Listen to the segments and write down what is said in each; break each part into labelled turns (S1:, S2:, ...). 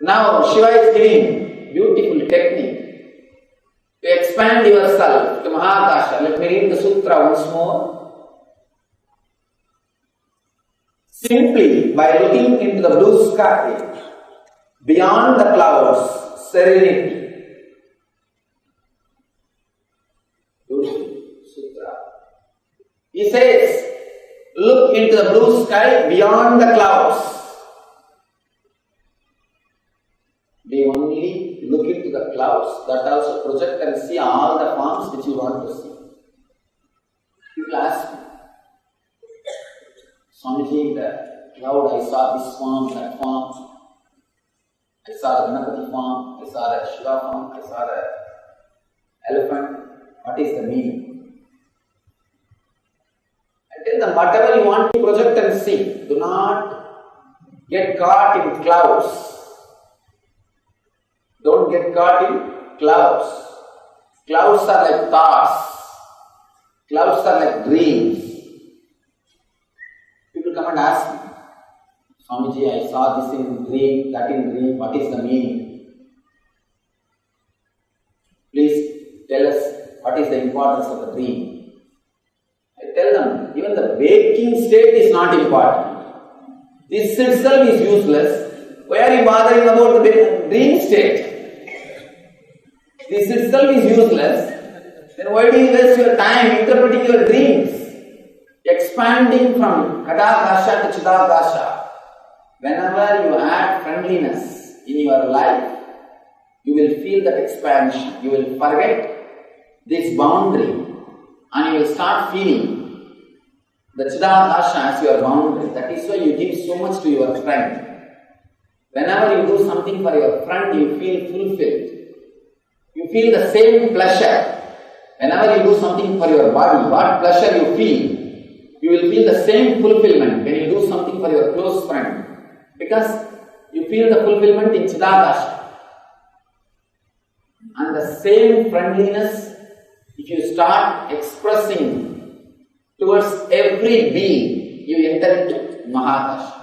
S1: Now Shiva is giving beautiful technique to expand yourself to mahākāśa. Let me read the sutra once more. Simply by looking into the blue sky, beyond the clouds, serenity. Sutra. He says, look into the blue sky beyond the clouds. They only look into the clouds, that also project and see all the forms which you want to see. People ask me, Swamiji, the cloud, I saw this form, that form. I saw the Ganapati form, I saw the Shiva form, I saw the elephant. What is the meaning? I tell them, whatever you want to project and see, do not get caught in clouds. Don't get caught in clouds. Clouds are like thoughts. Clouds are like dreams. People come and ask me, Swamiji, I saw this in dream, that in dream, what is the meaning? Please tell us what is the importance of the dream. I tell them, even the waking state is not important. This itself is useless. Why are you bothering about the dream state? This itself is useless. Then why do you waste your time interpreting your dreams? Expanding from kaṭākāśa to cidākāśa. Whenever you add friendliness in your life, you will feel that expansion. You will forget this boundary and you will start feeling the cidākāśa as your boundary. That is why you give so much to your friend. Whenever you do something for your friend, you feel fulfilled. You feel the same pleasure. Whenever you do something for your body, what pleasure you feel, you will feel the same fulfillment when you do something for your close friend. Because you feel the fulfillment in cidākāśa. And the same friendliness, if you start expressing towards every being, you enter into mahākāśa.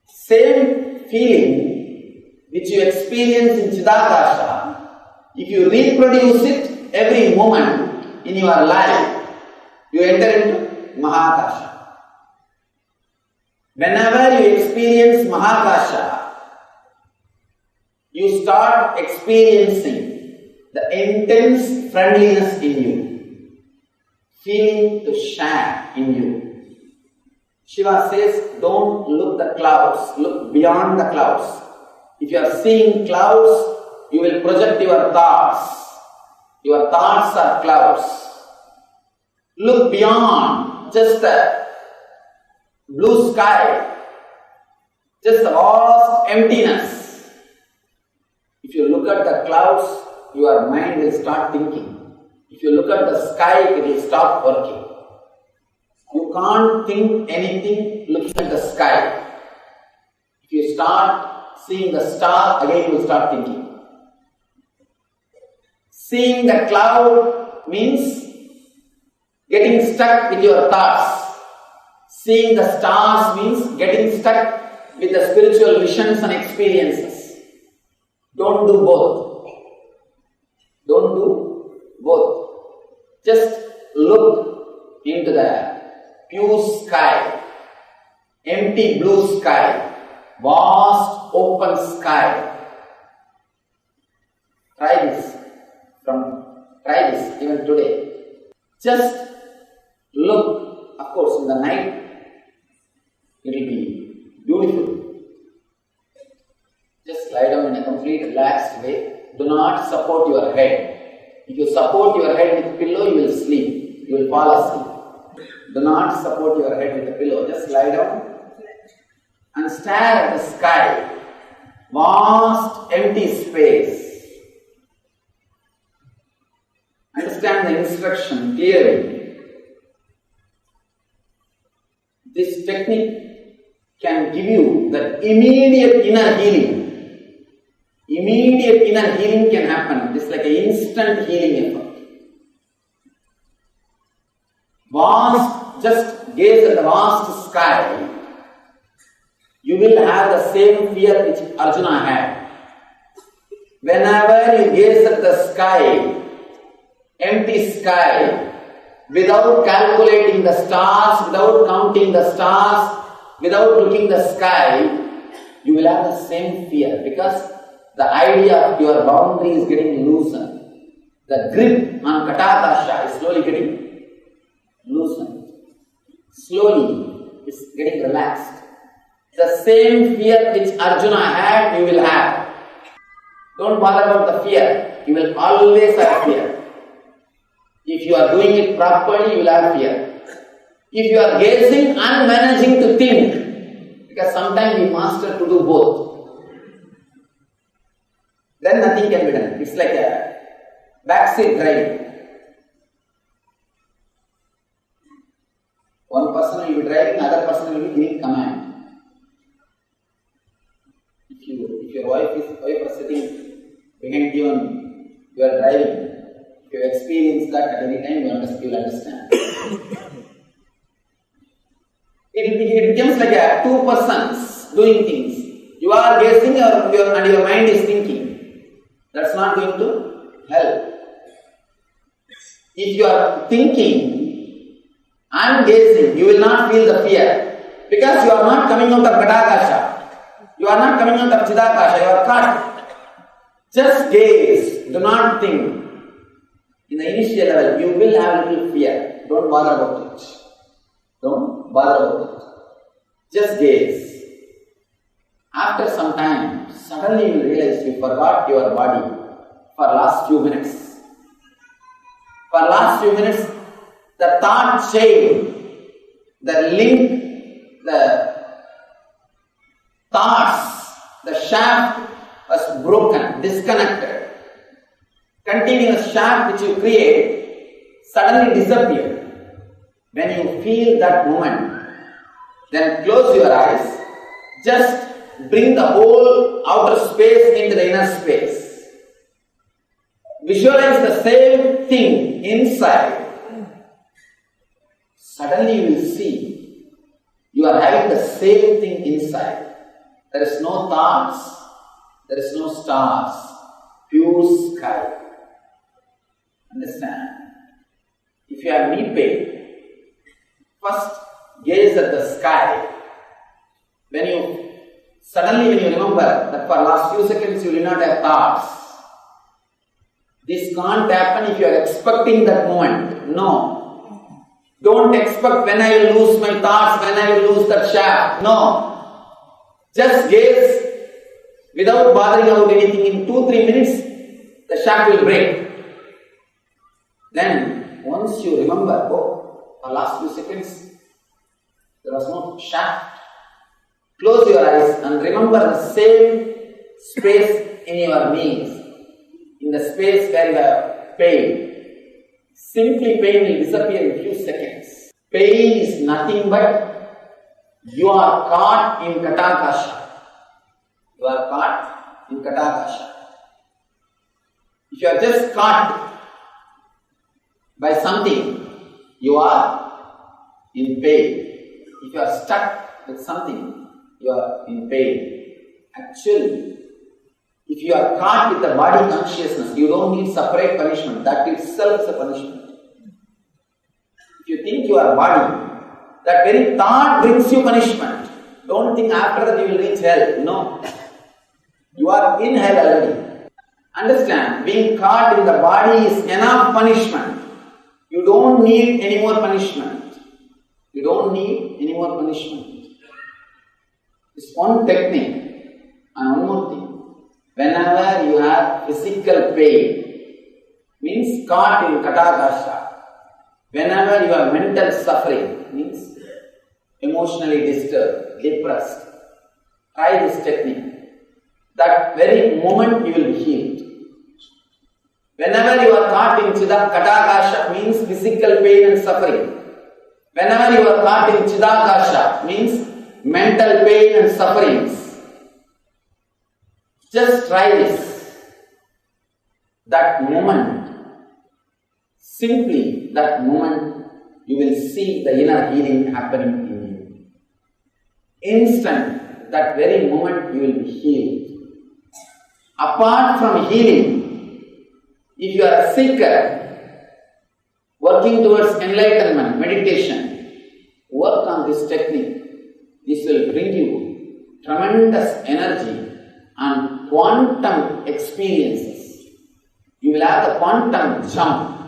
S1: Same feeling which you experience in cidākāśa, if you reproduce it every moment in your life, you enter into mahākāśa. Whenever you experience mahākāśa, you start experiencing the intense friendliness in you, feeling to share in you. Shiva says, don't look the clouds, look beyond the clouds. If you are seeing clouds, you will project your thoughts. Your thoughts are clouds. Look beyond just the blue sky, just the vast emptiness. If you look at the clouds, your mind will start thinking. If you look at the sky, it will stop working. You can't think anything looking at the sky. If you start seeing the star, again you will start thinking. Seeing the cloud means getting stuck with your thoughts. Seeing the stars means getting stuck with the spiritual visions and experiences. Don't do both. Don't do both. Just look into the pure sky, empty blue sky, vast open sky. Try this even today. Just look. Of course, in the night it will be beautiful. Just lie down in a complete relaxed way. Do not support your head. If you support your head with a pillow, you will sleep. You will fall asleep. Do not support your head with a pillow. Just lie down and stare at the sky. Vast empty space. Understand the instruction clearly. This technique can give you the immediate inner healing. Immediate inner healing can happen. It's like an instant healing effort. Just gaze at the vast sky you will have the same fear which Arjuna had. Whenever you gaze at the sky, empty sky, without calculating the stars, without counting the stars, without looking the sky, you will have the same fear, because the idea of your boundary is getting loosened. The grip on kaṭākāśa is slowly getting loosened. Slowly, it's getting relaxed. The same fear which Arjuna had, you will have. Don't bother about the fear. You will always have fear. If you are doing it properly, you will have fear. If you are gazing and managing to think, because sometimes we master to do both, then nothing can be done. It's like a backseat driving. One person will be driving, other person will be giving command. If your wife is sitting behind you and you are driving, if you experience that at any time, you will understand. It becomes like a two persons doing things. You are gazing and your mind is thinking. That's not going to help. If you are thinking and gazing, you will not feel the fear, because you are not coming out of kaṭākāśa. You are not coming out of cidākāśa. You are caught. Just gaze. Do not think. In the initial level, you will have a little fear. Don't bother about it. Don't bother about it. Just gaze. After some time, suddenly you realize you forgot your body for last few minutes. For last few minutes, the thought chain, the link, the thoughts, the shaft was broken, disconnected. Continuous shaft which you create suddenly disappeared. When you feel that moment, then close your eyes, just bring the whole outer space into the inner space. Visualize the same thing inside. Suddenly you will see you are having the same thing inside. There is no thoughts, there is no stars, pure sky. Understand? If you have knee pain, first gaze at the sky. When you remember that for last few seconds you will not have thoughts. This can't happen if you are expecting that moment. No. Don't expect when I will lose my thoughts, when I will lose that shaft. No. Just gaze without bothering about anything. In 2-3 minutes, the shaft will break. Then, once you remember, for last few seconds, there was no shaft. Close your eyes and remember the same space in your knees. In the space where you have pain. Simply pain will disappear in few seconds. Pain is nothing but you are caught in kaṭākāśa. You are caught in kaṭākāśa. If you are just caught by something, you are in pain. If you are stuck with something, you are in pain. Actually, if you are caught with the body consciousness, you don't need separate punishment. That itself is a punishment. If you think you are body, that very thought brings you punishment. Don't think after that you will reach hell. No. You are in hell already. Understand, being caught in the body is enough punishment. You don't need any more punishment. You don't need any more punishment. It's one technique. And one more thing. Whenever you have physical pain, means caught in kaṭākāśa. Whenever you have mental suffering, means emotionally disturbed, depressed, try this technique. That very moment you will be healed. Whenever you are caught in kaṭākāśa, means physical pain and suffering. Whenever you are caught in cidākāśa, means mental pain and sufferings. Just try this. That moment, simply that moment, you will see the inner healing happening in you. Instant, that very moment you will be healed. Apart from healing, if you are a seeker, working towards enlightenment, meditation, work on this technique. This will bring you tremendous energy and quantum experiences. You will have the quantum jump.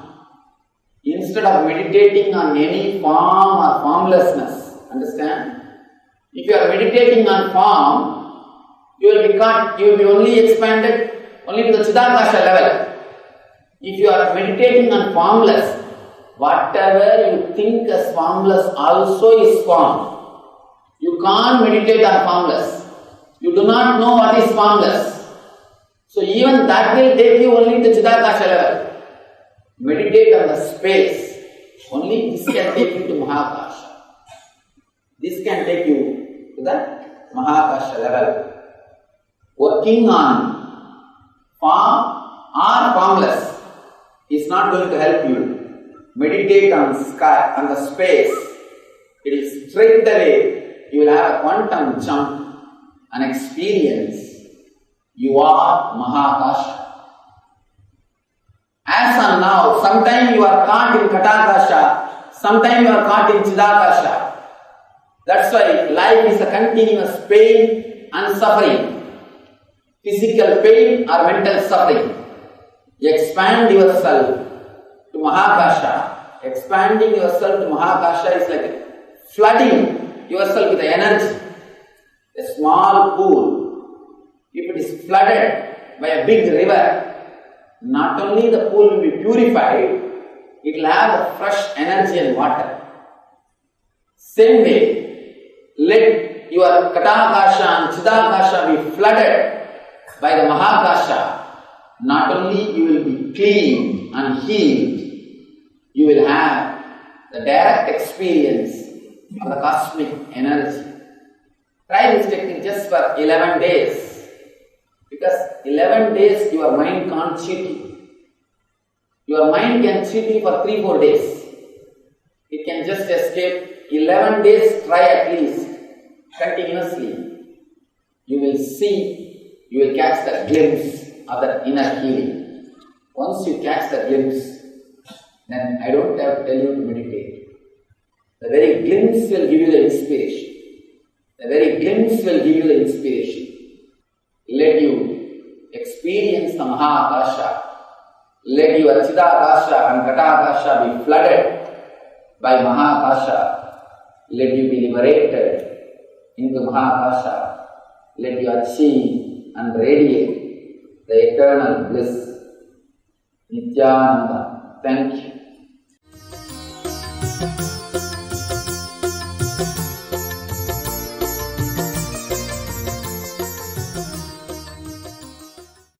S1: Instead of meditating on any form or formlessness, understand? If you are meditating on form, you will be only expanded only to the cidākāśa level. If you are meditating on formless, whatever you think as formless also is form. You can't meditate on formless. You do not know what is formless. So even that will take you only to cidākāśa level. Meditate on the space. Only this can take you to mahākāśa. This can take you to the mahākāśa level. Working on form or formless is not going to help you. Meditate on sky, on the space. It is straight away you will have a quantum jump, an experience. You are mahākāśa. As of now, sometimes you are caught in kaṭākāśa, sometimes you are caught in cidākāśa. That's why life is a continuous pain and suffering. Physical pain or mental suffering. Expand yourself to mahākāśa. Expanding yourself to mahākāśa is like flooding yourself with energy. A small pool, if it is flooded by a big river, not only the pool will be purified, it will have fresh energy and water. Same way, let your kaṭākāśa and cidākāśa be flooded by the mahākāśa. Not only you will be clean and healed, you will have the direct experience of the cosmic energy. Try this technique just for 11 days. Because 11 days your mind can't cheat you. Your mind can cheat you for 3-4 days. It can just escape. 11 days, try at least, continuously. You will see, you will catch the glimpse of that inner healing. Once you catch the glimpse, then I don't have to tell you to meditate. The very glimpse will give you the inspiration. The very glimpse will give you the inspiration. Let you experience the mahākāśa. Let your cidākāśa and kaṭākāśa be flooded by mahākāśa. Let you be liberated into mahākāśa. Let you achieve and radiate the eternal bliss. Nithyananda, thank you.